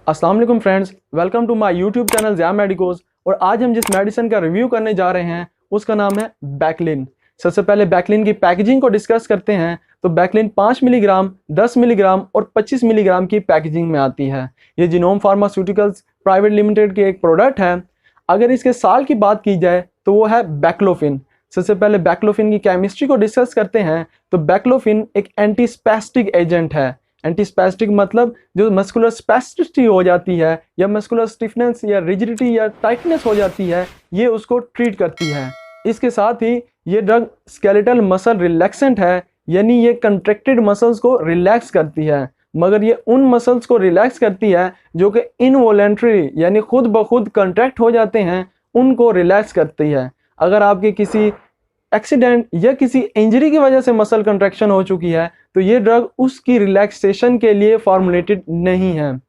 अस्सलाम वालेकुम friends, welcome to my YouTube channel Zia medicos. और आज हम जिस मेडिसिन का रिव्यू करने जा रहे हैं उसका नाम है बैक्लिन। सबसे पहले बैक्लिन की पैकेजिंग को डिस्कस करते हैं। तो बैक्लिन 5 मिलीग्राम, 10 मिलीग्राम और 25 मिलीग्राम की पैकेजिंग में आती है। ये जिनोम फार्मास्यूटिकल्स प्राइवेट लिमिटेड की एक प्रोडक्ट है। अगर इसके साल की बात की जाए तो वो है बैक्लोफिन। सबसे पहले बैक्लोफिन की केमिस्ट्री को डिस्कस करते हैं। तो बैक्लोफिन एक एंटीस्पैस्टिक एजेंट है। एंटीस्पैस्टिक मतलब जो मस्कुलर स्पैस्टिसिटी हो जाती है या मस्कुलर स्टिफनेस या रिजिडिटी या टाइटनेस हो जाती है, ये उसको ट्रीट करती है। इसके साथ ही ये ड्रग स्केलेटल मसल रिलैक्सेंट है, यानी ये कंट्रैक्टेड मसल्स को रिलैक्स करती है। मगर ये उन मसल्स को रिलैक्स करती है जो कि इनवॉलेंट्री यानी खुद ब खुद कंट्रैक्ट हो जाते हैं, उनको रिलैक्स करती है। अगर आपके किसी एक्सीडेंट या किसी इंजरी की वजह से मसल कंट्रैक्शन हो चुकी है तो ये ड्रग उसकी रिलैक्सेशन के लिए फॉर्मुलेटेड नहीं है।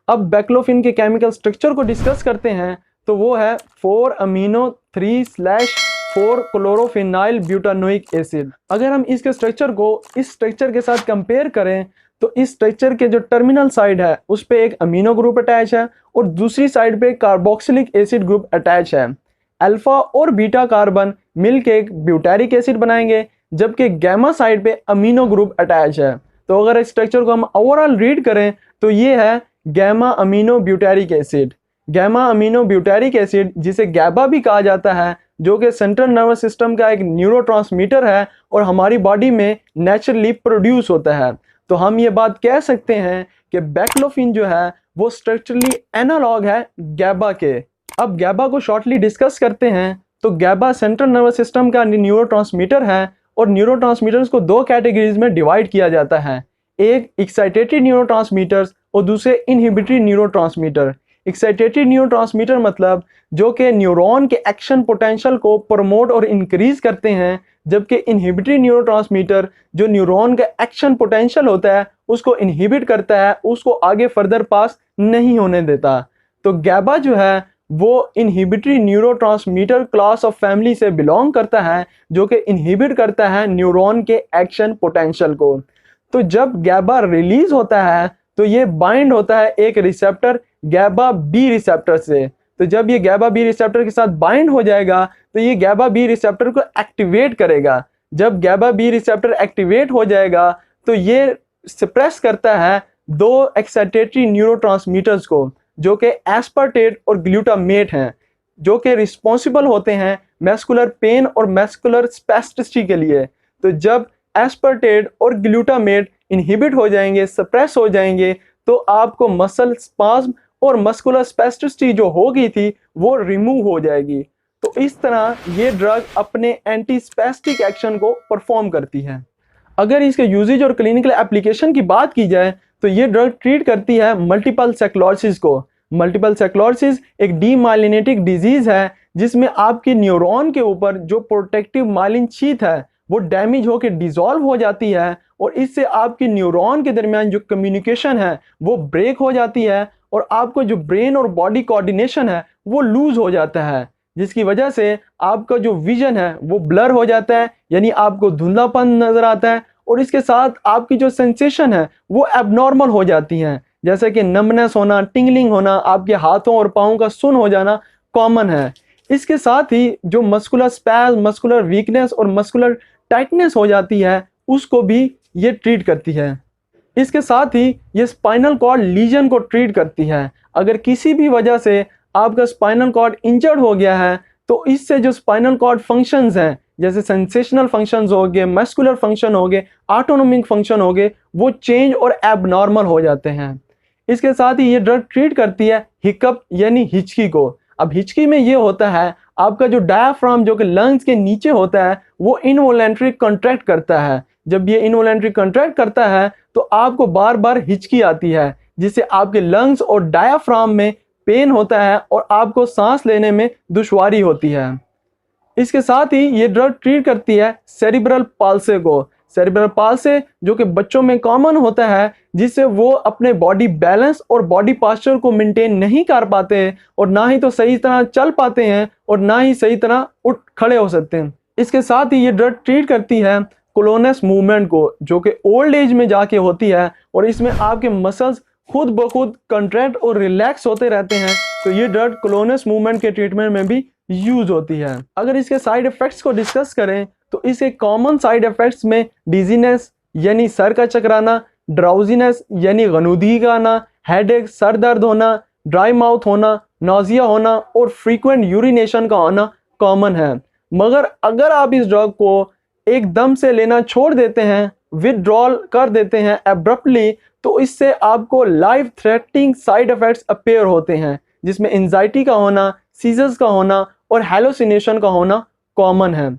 अब बैक्लोफिन के केमिकल स्ट्रक्चर को डिस्कस करते हैं। तो वो है 4-amino-3/4-क्लोरोफिनाइल ब्यूटानोइक एसिड। अगर हम इसके स्ट्रक्चर को इस स्ट्रक्चर के साथ कंपेयर करें तो इस स्ट्रक्चर के जो टर्मिनल साइड है उस पे एक अमीनो ग्रुप अटैच है और दूसरी साइड पे कार्बोक्सिलिक एसिड ग्रुप अटैच है। अल्फा और बीटा कार्बन मिलकर एक ब्यूटेरिक एसिड बनाएंगे, जबकि गैमा साइड पे अमीनो ग्रुप अटैच है। तो अगर इस स्ट्रक्चर को हम ओवरऑल रीड करें तो ये है gamma amino butyric acid. Gamma amino butyric acid जिसे गैबा भी कहा जाता है, जो कि सेंट्रल नर्वस सिस्टम का एक न्यूरोट्रांसमीटर है और हमारी बॉडी में नेचुरली प्रोड्यूस होता है। तो हम ये बात कह सकते हैं कि बैक्लोफिन जो है वो स्ट्रक्चरली एनालॉग है गैबा के। अब गैबा को शॉर्टली डिस्कस करते हैं। तो गैबा सेंट्रल नर्वस सिस्टम का न्यूरोट्रांसमीटर है और न्यूरोट्रांसमीटर्स को दो कैटेगरीज में डिवाइड किया जाता है, एक एक्साइटेटरी न्यूरोट्रांसमीटर्स और दूसरे इनहिबिटरी न्यूरोट्रांसमीटर। एक्साइटेटरी न्यूरोट्रांसमीटर मतलब जो कि न्यूरॉन के एक्शन पोटेंशियल को प्रमोट और इंक्रीज करते हैं, जबकि इनहिबिटरी न्यूरोट्रांसमीटर जो न्यूरॉन का एक्शन पोटेंशियल होता है उसको इनहिबिट करता है, उसको आगे फर्दर पास नहीं होने देता। तो गैबा जो है वो inhibitory neurotransmitter class of family से बिलोंग करता है, जो कि इनहिबिट करता है न्यूरॉन के एक्शन पोटेंशियल को। तो जब गैबा रिलीज होता है तो ये बाइंड होता है एक रिसेप्टर गैबा बी रिसेप्टर से। तो जब ये गैबा बी रिसेप्टर के साथ बाइंड हो जाएगा तो ये गैबा बी रिसेप्टर को एक्टिवेट करेगा। जब गैबा बी रिसेप्टर एक्टिवेट हो जाएगा तो ये सप्रेस करता है दो एक्साइटेटरी न्यूरोट्रांसमीटर्स को, जो कि एस्पार्टेट और ग्लूटामेट हैं, जो कि रिस्पॉन्सिबल होते हैं मस्कुलर पेन और मस्कुलर स्पैस्टिसिटी के लिए। तो जब एस्पार्टेट और ग्लूटामेट इनहिबिट हो जाएंगे, सप्रेस हो जाएंगे, तो आपको मसल स्पाज्म और मस्कुलर स्पैस्टिसिटी जो हो गई थी वो रिमूव हो जाएगी। तो इस तरह ये ड्रग अपने एंटीस्पैस्टिक एक्शन को परफॉर्म करती है। अगर इसके यूजेज और क्लिनिकल एप्लीकेशन की बात की जाए तो ये ड्रग ट्रीट करती है मल्टीपल स्क्लेरोसिस को। मल्टीपल स्क्लेरोसिस एक डीमाइलिनेटिक डिजीज है जिसमें आपके न्यूरॉन के ऊपर जो प्रोटेक्टिव माइलिन शीथ है वो डैमेज होकर डिसॉल्व हो जाती है और इससे आपकी न्यूरॉन के दरमियान जो कम्युनिकेशन है वो ब्रेक हो जाती है और आपको जो ब्रेन और बॉडी कोऑर्डिनेशन है वो लूज हो जाता है, जिसकी वजह से आपका जो विजन है वो ब्लर हो जाता है, यानी आपको धुंधलापन नजर आता है। और इसके साथ आपकी जो सेंसेशन है वो एबनॉर्मल हो जाती हैं, जैसे कि नमनेस होना, टिंगलिंग होना, आपके हाथों और पाँव का सुन्न हो जाना कॉमन है। इसके साथ ही जो मस्कुलर स्पैज़म, मस्कुलर वीकनेस और मस्कुलर टाइटनेस हो जाती है उसको भी ये ट्रीट करती है। इसके साथ ही ये स्पाइनल कॉर्ड लीजन को ट्रीट करती है। अगर किसी भी वजह से आपका स्पाइनल कॉर्ड इंजर्ड हो गया है तो इससे जो स्पाइनल कॉर्ड फंक्शंस हैं, जैसे सेंसेशनल फंक्शंस हो गए, मस्कुलर फंक्शन हो गए, ऑटोनोमिक फंक्शन हो गए, वो चेंज और एबनॉर्मल हो जाते हैं। इसके साथ ही ये ड्रग ट्रीट करती है हिकअप यानी हिचकी को। अब हिचकी में ये होता है आपका जो डायाफ्राम जो कि लंग्स के नीचे होता है वो इनवॉलेंट्री कंट्रैक्ट करता है। जब ये इनवॉलेंट्री कंट्रैक्ट करता है तो आपको बार बार हिचकी आती है, जिससे आपके लंग्स और डायाफ्राम में पेन होता है और आपको सांस लेने में दुश्वारी होती है। इसके साथ ही ये ड्रग ट्रीट करती है सेरिब्रल पाल्से को। सेरिब्रल पाल्से जो कि बच्चों में कॉमन होता है, जिससे वो अपने बॉडी बैलेंस और बॉडी पास्चर को मेंटेन नहीं कर पाते हैं और ना ही तो सही तरह चल पाते हैं और ना ही सही तरह उठ खड़े हो सकते हैं। इसके साथ ही ये ड्रग ट्रीट करती है क्लोनस मूवमेंट को, जो कि ओल्ड एज में जाके होती है और इसमें आपके मसल्स खुद ब खुद कंट्रैक्ट और रिलैक्स होते रहते हैं, तो ये ड्रग क्लोनस मूवमेंट के ट्रीटमेंट में भी यूज होती है। अगर इसके साइड इफेक्ट्स को डिस्कस करें तो इसके कॉमन साइड इफेक्ट्स में डिजीनेस यानी सर का चकराना, ड्राउजीनेस यानी गनुदगी का आना, हेडेक सर दर्द होना, ड्राई माउथ होना, नौजिया होना और फ्रीक्वेंट यूरिनेशन का होना कॉमन है। मगर अगर आप इस ड्रग को एकदम से लेना छोड़ देते हैं, विदड्रॉल कर देते हैं एब्रप्टली, तो इससे आपको life threatening side effects appear होते हैं, जिसमें एंजाइटी का होना, सीजर्स का होना और हेलोसिनेशन का होना कॉमन है।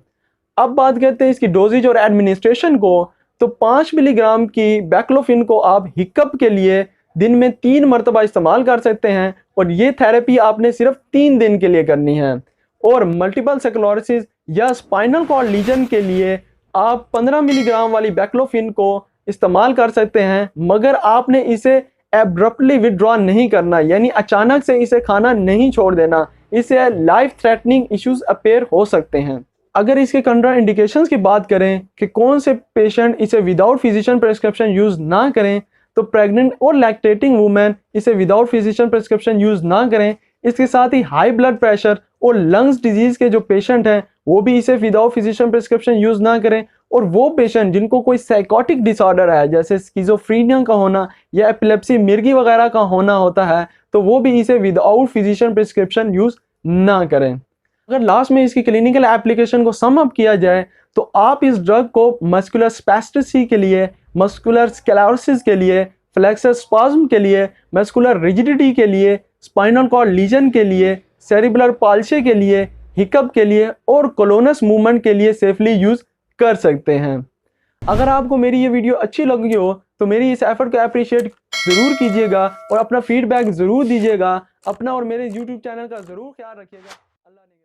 अब बात करते हैं इसकी डोजेज और एडमिनिस्ट्रेशन को। तो 5 मिलीग्राम की बैक्लोफिन को आप हिकअप के लिए दिन में 3 मरतबा इस्तेमाल कर सकते हैं और ये थेरेपी आपने सिर्फ 3 दिन के लिए करनी है। और मल्टीपल स्क्लेरोसिस या स्पाइनल कॉर्ड लीजन के लिए आप 15 मिलीग्राम वाली बैक्लोफिन को इस्तेमाल कर सकते हैं, मगर आपने इसे एब्रप्टली विड्रॉ नहीं करना, यानी अचानक से इसे खाना नहीं छोड़ देना, इससे लाइफ थ्रेटनिंग इश्यूज अपेयर हो सकते हैं। अगर इसके कंट्रा इंडिकेशंस की बात करें कि कौन से पेशेंट इसे विदाउट फिजिशियन प्रिस्क्रिप्शन यूज़ ना करें, तो प्रेग्नेंट और लैक्टेटिंग वुमेन इसे विदाउट फिजिशियन प्रिस्क्रिप्शन यूज़ ना करें। इसके साथ ही हाई ब्लड प्रेशर और लंग्स डिजीज़ के जो पेशेंट हैं वो भी इसे विदाउट फिजिशियन प्रिस्क्रिप्शन यूज़ ना करें। और वो पेशेंट जिनको कोई साइकोटिक डिसऑर्डर है, जैसे स्किज़ोफ्रेनिया का होना या एपिलेप्सी, मिर्गी वगैरह का होना होता है, तो वो भी इसे विदाउट फिजिशियन प्रिस्क्रिप्शन यूज़ ना करें। अगर लास्ट में इसकी क्लिनिकल एप्लीकेशन को सम अप किया जाए तो आप इस ड्रग को मस्कुलर स्पैस्टिसिटी के लिए, मस्कुलर स्क्लेरोसिस के लिए, फ्लेक्सर स्पाज्म के लिए, मस्कुलर रिजिडिटी के लिए, स्पाइनल कॉर्ड लीजन के लिए, सेरिब्रल पाल्सी के लिए, हिकअप के लिए और क्लोनस मूवमेंट के लिए सेफली यूज़ कर सकते हैं। अगर आपको मेरी ये वीडियो अच्छी लगी हो तो मेरी इस एफर्ट को अप्रिशिएट ज़रूर कीजिएगा और अपना फीडबैक ज़रूर दीजिएगा। अपना और मेरे यूट्यूब चैनल का ज़रूर ख्याल रखिएगा। अल्लाह ने